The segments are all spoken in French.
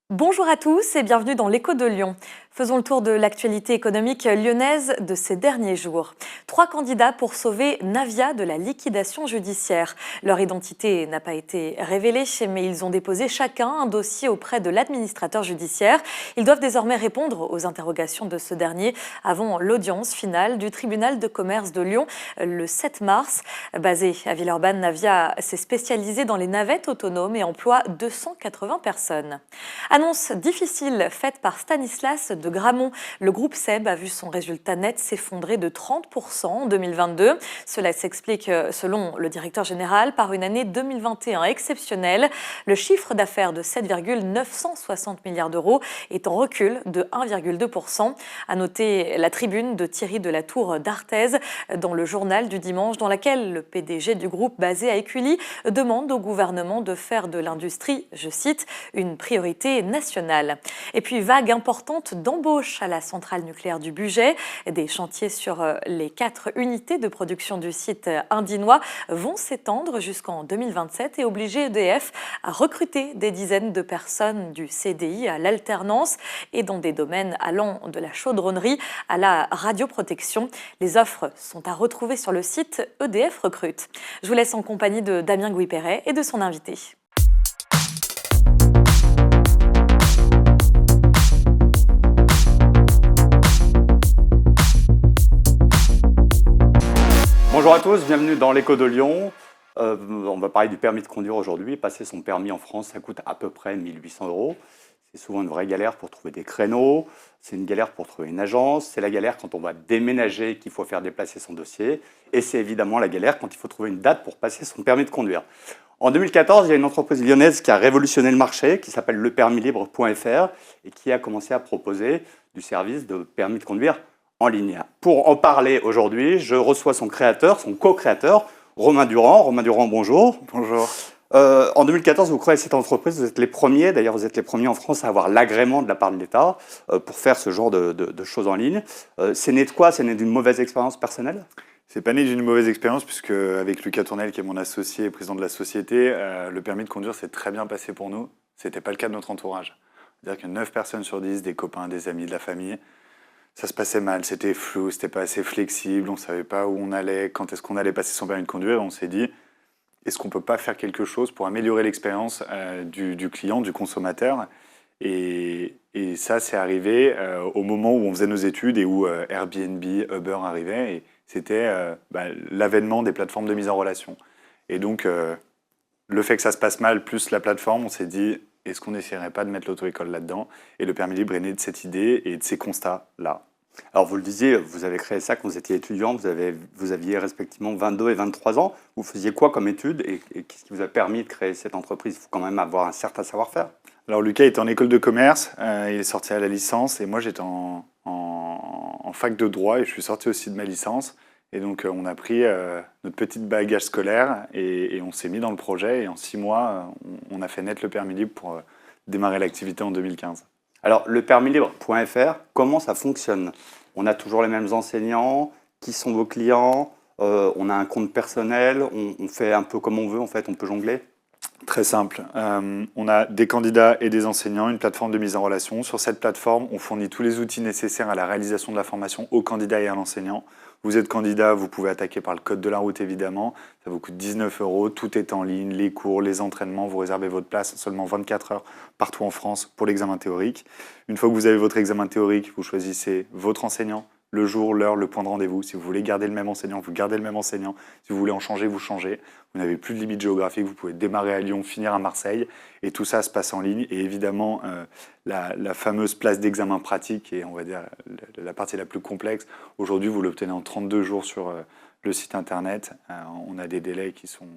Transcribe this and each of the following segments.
Bonjour à tous et bienvenue dans l'Écho de Lyon. Faisons le tour de l'actualité économique lyonnaise de ces derniers jours. 3 candidats pour sauver Navia de la liquidation judiciaire. Leur identité n'a pas été révélée, mais ils ont déposé chacun un dossier auprès de l'administrateur judiciaire. Ils doivent désormais répondre aux interrogations de ce dernier avant l'audience finale du tribunal de commerce de Lyon le 7 mars. Basé à Villeurbanne, Navia s'est spécialisée dans les navettes autonomes et emploie 280 personnes. Annonce difficile faite par Stanislas de Gramont. Le groupe SEB a vu son résultat net s'effondrer de 30% en 2022. Cela s'explique, selon le directeur général, par une année 2021 exceptionnelle. Le chiffre d'affaires de 7,960 milliards d'euros est en recul de 1,2%. À noter la tribune de Thierry de la Tour d'Arthez dans le journal du dimanche, dans laquelle le PDG du groupe basé à Écully demande au gouvernement de faire de l'industrie, je cite, une priorité nationale. Et puis, vague importante d'embauche à la centrale nucléaire du Bugey. Des chantiers sur les 4 unités de production du site indinois vont s'étendre jusqu'en 2027 et obliger EDF à recruter des dizaines de personnes du CDI à l'alternance et dans des domaines allant de la chaudronnerie à la radioprotection. Les offres sont à retrouver sur le site EDF Recrute. Je vous laisse en compagnie de Damien Gouy-Perret et de son invité. Bonjour à tous, bienvenue dans l'Écho de Lyon. On va parler du permis de conduire aujourd'hui. Passer son permis en France, ça coûte à peu près 1 800 €. C'est souvent une vraie galère pour trouver des créneaux, c'est une galère pour trouver une agence, c'est la galère quand on va déménager et qu'il faut faire déplacer son dossier, et c'est évidemment la galère quand il faut trouver une date pour passer son permis de conduire. En 2014, il y a une entreprise lyonnaise qui a révolutionné le marché, qui s'appelle lepermislibre.fr et qui a commencé à proposer du service de permis de conduire en ligne. Pour en parler aujourd'hui, je reçois son créateur, son co-créateur, Romain Durand. Romain Durand, bonjour. Bonjour. En 2014, vous créez cette entreprise, vous êtes les premiers, d'ailleurs vous êtes les premiers en France à avoir l'agrément de la part de l'État pour faire ce genre de choses en ligne. C'est né de quoi? C'est né d'une mauvaise expérience personnelle? C'est pas né d'une mauvaise expérience puisque avec Lucas Tournel, qui est mon associé et président de la société, le permis de conduire s'est très bien passé pour nous. C'était pas le cas de notre entourage. C'est-à-dire que 9 personnes sur 10, des copains, des amis, de la famille, ça se passait mal, c'était flou, c'était pas assez flexible, on savait pas où on allait, quand est-ce qu'on allait passer son permis de conduire. On s'est dit, est-ce qu'on peut pas faire quelque chose pour améliorer l'expérience du client, du consommateur? Et ça, c'est arrivé au moment où on faisait nos études et où Airbnb, Uber arrivaient. Et c'était l'avènement des plateformes de mise en relation. Et donc, le fait que ça se passe mal, plus la plateforme, on s'est dit, est-ce qu'on n'essaierait pas de mettre l'auto-école là-dedans? Et le permis libre est né de cette idée et de ces constats-là. Alors vous le disiez, vous avez créé ça quand vous étiez étudiant, vous aviez respectivement 22 et 23 ans. Vous faisiez quoi comme études et qu'est-ce qui vous a permis de créer cette entreprise? Il faut quand même avoir un certain savoir-faire. Alors Lucas était en école de commerce, il est sorti à la licence et moi j'étais en fac de droit et je suis sorti aussi de ma licence. Et donc on a pris notre petit bagage scolaire et on s'est mis dans le projet et en 6 mois on a fait naître le permis libre pour démarrer l'activité en 2015. Alors lepermislibre.fr, comment ça fonctionne? On a toujours les mêmes enseignants, qui sont vos clients, on a un compte personnel, on fait un peu comme on veut en fait, on peut jongler? Très simple. On a des candidats et des enseignants, une plateforme de mise en relation. Sur cette plateforme, on fournit tous les outils nécessaires à la réalisation de la formation aux candidats et à l'enseignant. Vous êtes candidat, vous pouvez attaquer par le code de la route évidemment. Ça vous coûte 19 €. Tout est en ligne, les cours, les entraînements. Vous réservez votre place en seulement 24 heures partout en France pour l'examen théorique. Une fois que vous avez votre examen théorique, vous choisissez votre enseignant, le jour, l'heure, le point de rendez-vous. Si vous voulez garder le même enseignant, vous gardez le même enseignant. Si vous voulez en changer, vous changez. Vous n'avez plus de limite géographique. Vous pouvez démarrer à Lyon, finir à Marseille. Et tout ça se passe en ligne. Et évidemment, la fameuse place d'examen pratique, et on va dire la partie la plus complexe, aujourd'hui, vous l'obtenez en 32 jours sur le site internet. On a des délais qui sont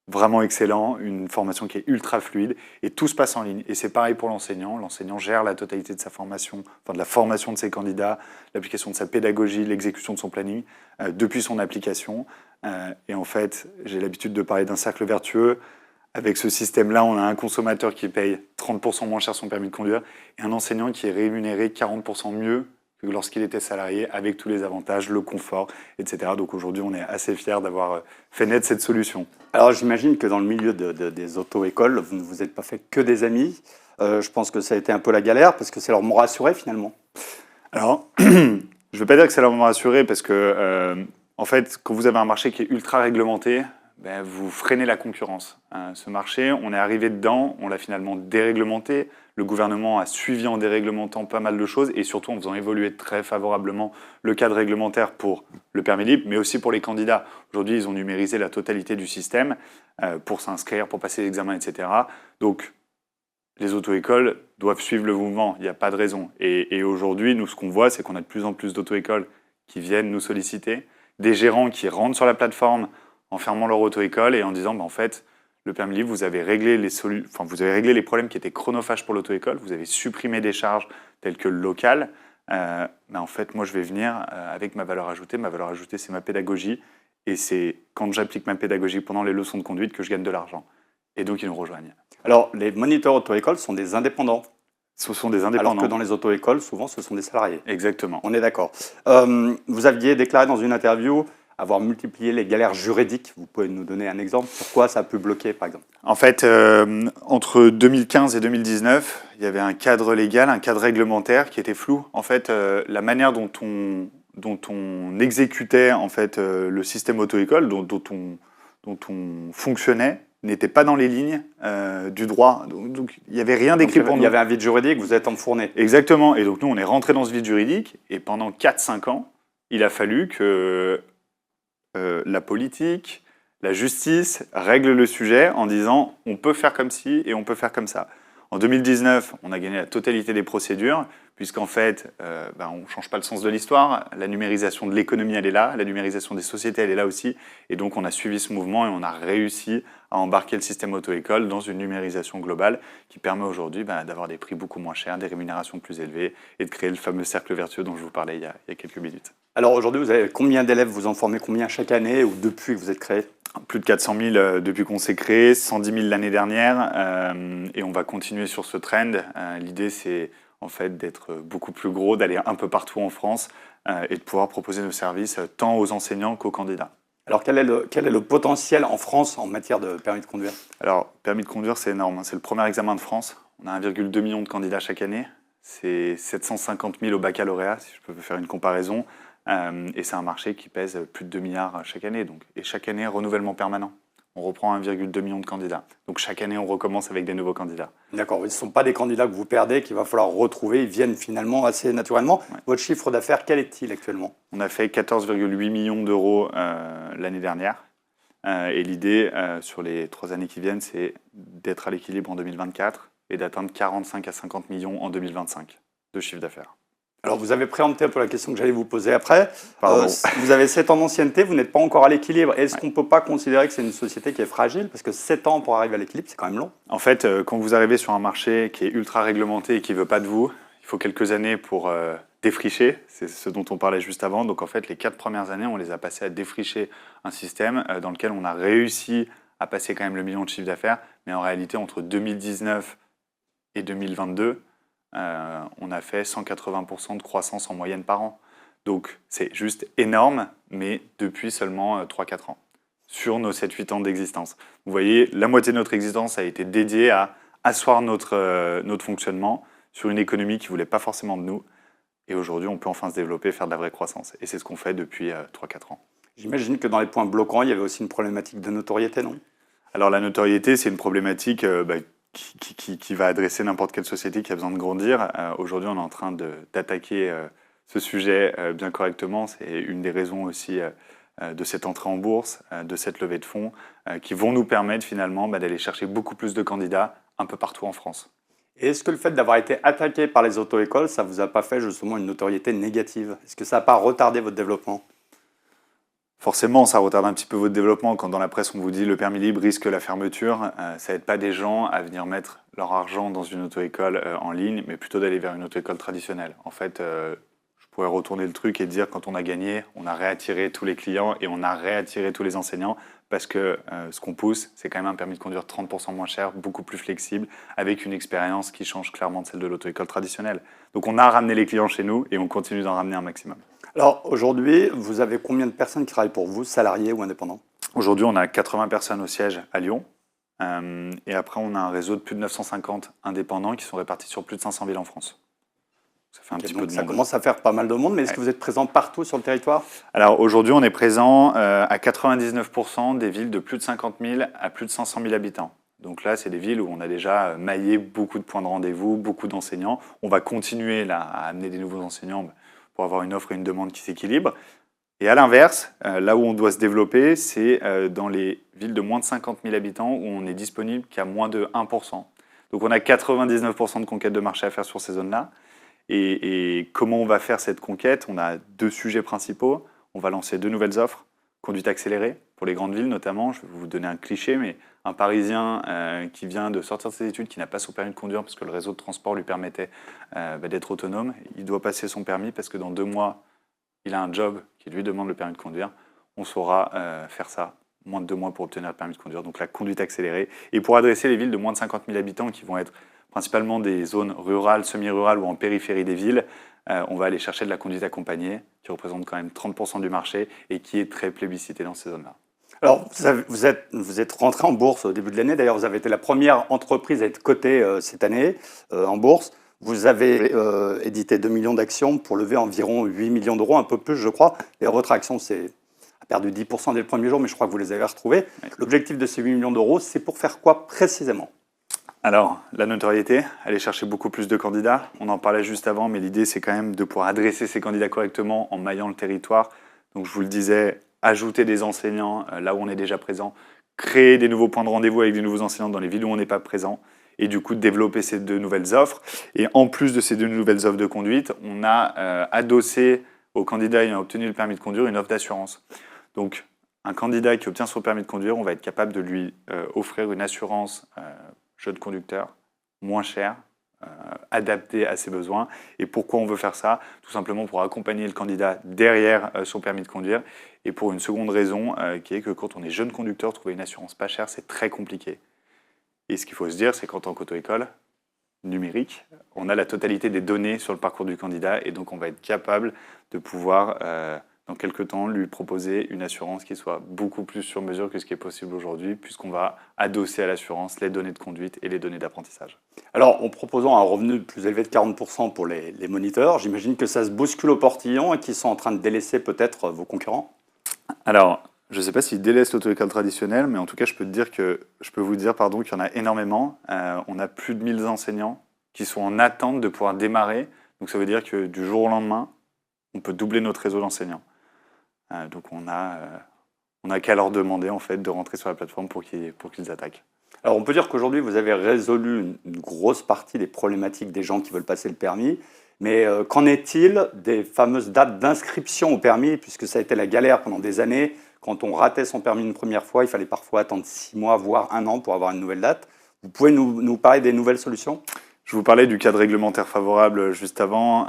vraiment excellent, une formation qui est ultra fluide et tout se passe en ligne. Et c'est pareil pour l'enseignant. L'enseignant gère la totalité de sa formation, enfin de la formation de ses candidats, l'application de sa pédagogie, l'exécution de son planning depuis son application. Et en fait, j'ai l'habitude de parler d'un cercle vertueux. Avec ce système-là, on a un consommateur qui paye 30% moins cher son permis de conduire et un enseignant qui est rémunéré 40% mieux que lorsqu'il était salarié, avec tous les avantages, le confort, etc. Donc aujourd'hui, on est assez fiers d'avoir fait naître cette solution. Alors j'imagine que dans le milieu des auto-écoles, vous ne vous êtes pas fait que des amis. Je pense que ça a été un peu la galère parce que c'est leur mot rassuré finalement. Alors, je ne veux pas dire que c'est leur moment rassuré parce que, en fait, quand vous avez un marché qui est ultra réglementé, ben, vous freinez la concurrence. Ce marché, on est arrivé dedans, on l'a finalement déréglementé. Le gouvernement a suivi en déréglementant pas mal de choses et surtout en faisant évoluer très favorablement le cadre réglementaire pour le permis libre, mais aussi pour les candidats. Aujourd'hui, ils ont numérisé la totalité du système pour s'inscrire, pour passer l'examen, etc. Donc, les auto-écoles doivent suivre le mouvement, il n'y a pas de raison. Et aujourd'hui, nous, ce qu'on voit, c'est qu'on a de plus en plus d'auto-écoles qui viennent nous solliciter, des gérants qui rentrent sur la plateforme en fermant leur auto-école et en disant, en fait, le permis libre, vous avez réglé les problèmes qui étaient chronophages pour l'auto-école, vous avez supprimé des charges telles que le local. En fait, moi, je vais venir avec ma valeur ajoutée. Ma valeur ajoutée, c'est ma pédagogie. Et c'est quand j'applique ma pédagogie pendant les leçons de conduite que je gagne de l'argent. Et donc, ils nous rejoignent. Alors les moniteurs auto-école sont des indépendants. Ce sont des indépendants. Alors que dans les auto-écoles, souvent, ce sont des salariés. Exactement. On est d'accord. Vous aviez déclaré dans une interview avoir multiplié les galères juridiques. Vous pouvez nous donner un exemple? Pourquoi ça a pu bloquer, par exemple? En fait, entre 2015 et 2019, il y avait un cadre légal, un cadre réglementaire qui était flou. En fait, la manière dont on exécutait en fait, le système auto-école, dont on fonctionnait, n'était pas dans les lignes du droit. Donc il n'y avait rien d'écrit pour nous. Il y avait un vide juridique, vous êtes enfourné. Exactement. Et donc nous, on est rentré dans ce vide juridique. Et pendant 4-5 ans, il a fallu que la politique, la justice règle le sujet en disant on peut faire comme ci et on peut faire comme ça. En 2019, on a gagné la totalité des procédures, puisqu'en fait, on ne change pas le sens de l'histoire. La numérisation de l'économie, elle est là. La numérisation des sociétés, elle est là aussi. Et donc, on a suivi ce mouvement et on a réussi à embarquer le système auto-école dans une numérisation globale qui permet aujourd'hui d'avoir des prix beaucoup moins chers, des rémunérations plus élevées et de créer le fameux cercle vertueux dont je vous parlais il y a quelques minutes. Alors aujourd'hui, vous avez combien d'élèves? Vous en formez combien chaque année ou depuis que vous êtes créé? Plus de 400 000 depuis qu'on s'est créé, 110 000 l'année dernière, et on va continuer sur ce trend. L'idée, c'est en fait d'être beaucoup plus gros, d'aller un peu partout en France et de pouvoir proposer nos services tant aux enseignants qu'aux candidats. Alors quel est le potentiel en France en matière de permis de conduire? Alors, permis de conduire, c'est énorme. C'est le premier examen de France. On a 1,2 million de candidats chaque année. C'est 750 000 au baccalauréat, si je peux faire une comparaison. Et c'est un marché qui pèse plus de 2 milliards chaque année. Et chaque année, renouvellement permanent. On reprend 1,2 million de candidats. Donc chaque année, on recommence avec des nouveaux candidats. D'accord, ce ne sont pas des candidats que vous perdez, qu'il va falloir retrouver. Ils viennent finalement assez naturellement. Ouais. Votre chiffre d'affaires, quel est-il actuellement? On a fait 14,8 millions d'euros l'année dernière. Et l'idée, sur les 3 années qui viennent, c'est d'être à l'équilibre en 2024 et d'atteindre 45 à 50 millions en 2025 de chiffre d'affaires. Alors, vous avez préempté un peu la question que j'allais vous poser après. Vous avez 7 ans d'ancienneté, vous n'êtes pas encore à l'équilibre. Est-ce qu'on ne peut pas considérer que c'est une société qui est fragile? Parce que 7 ans pour arriver à l'équilibre, c'est quand même long. En fait, quand vous arrivez sur un marché qui est ultra réglementé et qui ne veut pas de vous, il faut quelques années pour défricher. C'est ce dont on parlait juste avant. Donc, en fait, les 4 premières années, on les a passées à défricher un système dans lequel on a réussi à passer quand même le million de chiffre d'affaires. Mais en réalité, entre 2019 et 2022, on a fait 180% de croissance en moyenne par an. Donc c'est juste énorme, mais depuis seulement 3-4 ans, sur nos 7-8 ans d'existence. Vous voyez, la moitié de notre existence a été dédiée à asseoir notre fonctionnement sur une économie qui ne voulait pas forcément de nous. Et aujourd'hui, on peut enfin se développer, faire de la vraie croissance. Et c'est ce qu'on fait depuis 3-4 ans. J'imagine que dans les points bloquants, il y avait aussi une problématique de notoriété, non? Alors la notoriété, c'est une problématique qui va adresser n'importe quelle société qui a besoin de grandir. Aujourd'hui, on est en train d'attaquer ce sujet bien correctement. C'est une des raisons aussi de cette entrée en bourse, de cette levée de fonds, qui vont nous permettre finalement d'aller chercher beaucoup plus de candidats un peu partout en France. Et est-ce que le fait d'avoir été attaqué par les auto-écoles, ça ne vous a pas fait justement une notoriété négative? Est-ce que ça n'a pas retardé votre développement? Forcément, ça retarde un petit peu votre développement. Quand dans la presse, on vous dit le permis libre risque la fermeture, ça n'aide pas des gens à venir mettre leur argent dans une auto-école en ligne, mais plutôt d'aller vers une auto-école traditionnelle. En fait, je pourrais retourner le truc et dire quand on a gagné, on a réattiré tous les clients et on a réattiré tous les enseignants parce que ce qu'on pousse, c'est quand même un permis de conduire 30% moins cher, beaucoup plus flexible, avec une expérience qui change clairement de celle de l'auto-école traditionnelle. Donc on a ramené les clients chez nous et on continue d'en ramener un maximum. Alors aujourd'hui, vous avez combien de personnes qui travaillent pour vous, salariés ou indépendants? Aujourd'hui, on a 80 personnes au siège à Lyon. Et après, on a un réseau de plus de 950 indépendants qui sont répartis sur plus de 500 villes en France. Ça fait un petit peu de Ça monde. commence à faire pas mal de monde, mais est-ce que vous êtes présent partout sur le territoire? Alors aujourd'hui, on est présent à 99% des villes de plus de 50 000 à plus de 500 000 habitants. Donc là, c'est des villes où on a déjà maillé beaucoup de points de rendez-vous, beaucoup d'enseignants. On va continuer là, à amener des nouveaux enseignants pour avoir une offre et une demande qui s'équilibrent. Et à l'inverse, là où on doit se développer, c'est dans les villes de moins de 50 000 habitants où on est disponible qu'à moins de 1%. Donc on a 99% de conquête de marché à faire sur ces zones-là. Et comment on va faire cette conquête? On a 2 sujets principaux. On va lancer 2 nouvelles offres. Conduite accélérée, pour les grandes villes notamment. Je vais vous donner un cliché, mais un Parisien qui vient de sortir de ses études, qui n'a pas son permis de conduire parce que le réseau de transport lui permettait d'être autonome, il doit passer son permis parce que dans 2 mois, il a un job qui lui demande le permis de conduire. On saura faire ça, moins de 2 mois pour obtenir le permis de conduire, donc la conduite accélérée. Et pour adresser les villes de moins de 50 000 habitants qui vont être principalement des zones rurales, semi-rurales ou en périphérie des villes, on va aller chercher de la conduite accompagnée, qui représente quand même 30% du marché et qui est très plébiscitée dans ces zones-là. Alors, vous êtes rentré en bourse au début de l'année. D'ailleurs, vous avez été la première entreprise à être cotée cette année en bourse. Vous avez édité 2 millions d'actions pour lever environ 8 millions d'euros, un peu plus, je crois. Et votre action a perdu 10% dès le premier jour, mais je crois que vous les avez retrouvés. Ouais. L'objectif de ces 8 millions d'euros, c'est pour faire quoi précisément? Alors, la notoriété, aller chercher beaucoup plus de candidats. On en parlait juste avant, mais l'idée, c'est quand même de pouvoir adresser ces candidats correctement en maillant le territoire. Donc, je vous le disais, ajouter des enseignants là où on est déjà présent, créer des nouveaux points de rendez-vous avec des nouveaux enseignants dans les villes où on n'est pas présent, et du coup, développer ces 2 nouvelles offres. Et en plus de ces 2 nouvelles offres de conduite, on a adossé aux candidats ayant obtenu le permis de conduire une offre d'assurance. Donc, un candidat qui obtient son permis de conduire, on va être capable de lui offrir une assurance jeune conducteur, moins cher, adapté à ses besoins. Et pourquoi on veut faire ça? Tout simplement pour accompagner le candidat derrière son permis de conduire. Et pour une seconde raison, qui est que quand on est jeune conducteur, trouver une assurance pas chère, c'est très compliqué. Et ce qu'il faut se dire, c'est qu'en tant qu'auto-école numérique, on a la totalité des données sur le parcours du candidat. Et donc, on va être capable de pouvoir, dans quelques temps, lui proposer une assurance qui soit beaucoup plus sur mesure que ce qui est possible aujourd'hui, puisqu'on va adosser à l'assurance les données de conduite et les données d'apprentissage. Alors, en proposant un revenu plus élevé de 40% pour les moniteurs, j'imagine que ça se bouscule au portillon et qu'ils sont en train de délaisser peut-être vos concurrents? Alors, je ne sais pas s'ils délaissent l'auto-école traditionnelle, mais en tout cas, je peux vous dire qu'il y en a énormément. On a plus de 1000 enseignants qui sont en attente de pouvoir démarrer. Donc, ça veut dire que du jour au lendemain, on peut doubler notre réseau d'enseignants. Donc, on a qu'à leur demander en fait, de rentrer sur la plateforme pour qu'ils attaquent. Alors, on peut dire qu'aujourd'hui, vous avez résolu une grosse partie des problématiques des gens qui veulent passer le permis. Mais qu'en est-il des fameuses dates d'inscription au permis, puisque ça a été la galère pendant des années? Quand on ratait son permis une première fois, il fallait parfois attendre 6 mois, voire 1 an pour avoir une nouvelle date. Vous pouvez nous parler des nouvelles solutions? Je vous parlais du cadre réglementaire favorable juste avant.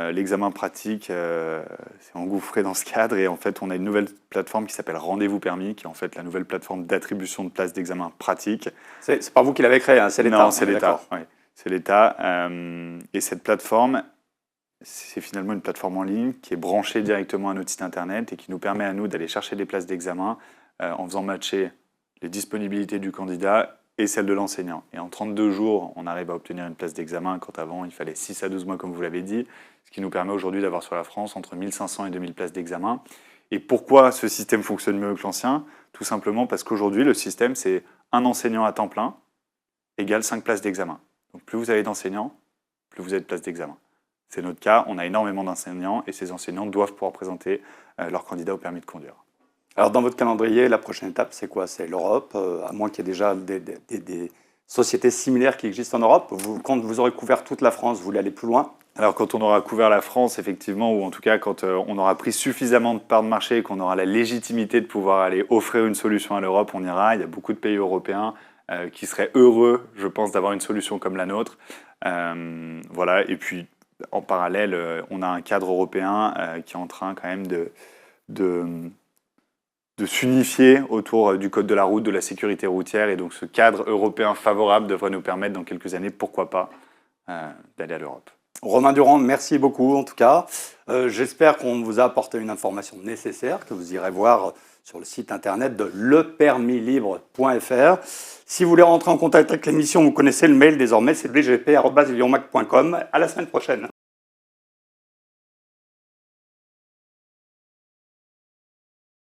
L'examen pratique s'est engouffré dans ce cadre et en fait, on a une nouvelle plateforme qui s'appelle Rendez-vous Permis, qui est en fait la nouvelle plateforme d'attribution de places d'examen pratique. C'est pas vous qui l'avez créée, hein, c'est l'État. Non, c'est l'État. Oui, c'est l'État. Et cette plateforme, c'est finalement une plateforme en ligne qui est branchée directement à notre site internet et qui nous permet à nous d'aller chercher des places d'examen en faisant matcher les disponibilités du candidat et celle de l'enseignant. Et en 32 jours, on arrive à obtenir une place d'examen, quand avant, il fallait 6 à 12 mois, comme vous l'avez dit, ce qui nous permet aujourd'hui d'avoir sur la France entre 1500 et 2000 places d'examen. Et pourquoi ce système fonctionne mieux que l'ancien? Tout simplement parce qu'aujourd'hui, le système, c'est un enseignant à temps plein égale 5 places d'examen. Donc plus vous avez d'enseignants, plus vous avez de places d'examen. C'est notre cas, on a énormément d'enseignants et ces enseignants doivent pouvoir présenter leur candidat au permis de conduire. Alors, dans votre calendrier, la prochaine étape, c'est quoi? C'est l'Europe, à moins qu'il y ait déjà des sociétés similaires qui existent en Europe. Quand vous aurez couvert toute la France, vous voulez aller plus loin? Alors, quand on aura couvert la France, effectivement, ou en tout cas, quand on aura pris suffisamment de parts de marché et qu'on aura la légitimité de pouvoir aller offrir une solution à l'Europe, on ira. Il y a beaucoup de pays européens qui seraient heureux, je pense, d'avoir une solution comme la nôtre. Voilà. Et puis, en parallèle, on a un cadre européen qui est en train quand même de s'unifier autour du code de la route, de la sécurité routière. Et donc ce cadre européen favorable devrait nous permettre dans quelques années, pourquoi pas, d'aller à l'Europe. Romain Durand, merci beaucoup en tout cas. J'espère qu'on vous a apporté une information nécessaire que vous irez voir sur le site internet de lepermislibre.fr. Si vous voulez rentrer en contact avec l'émission, vous connaissez le mail désormais, c'est bgp@lionmac.com. À la semaine prochaine.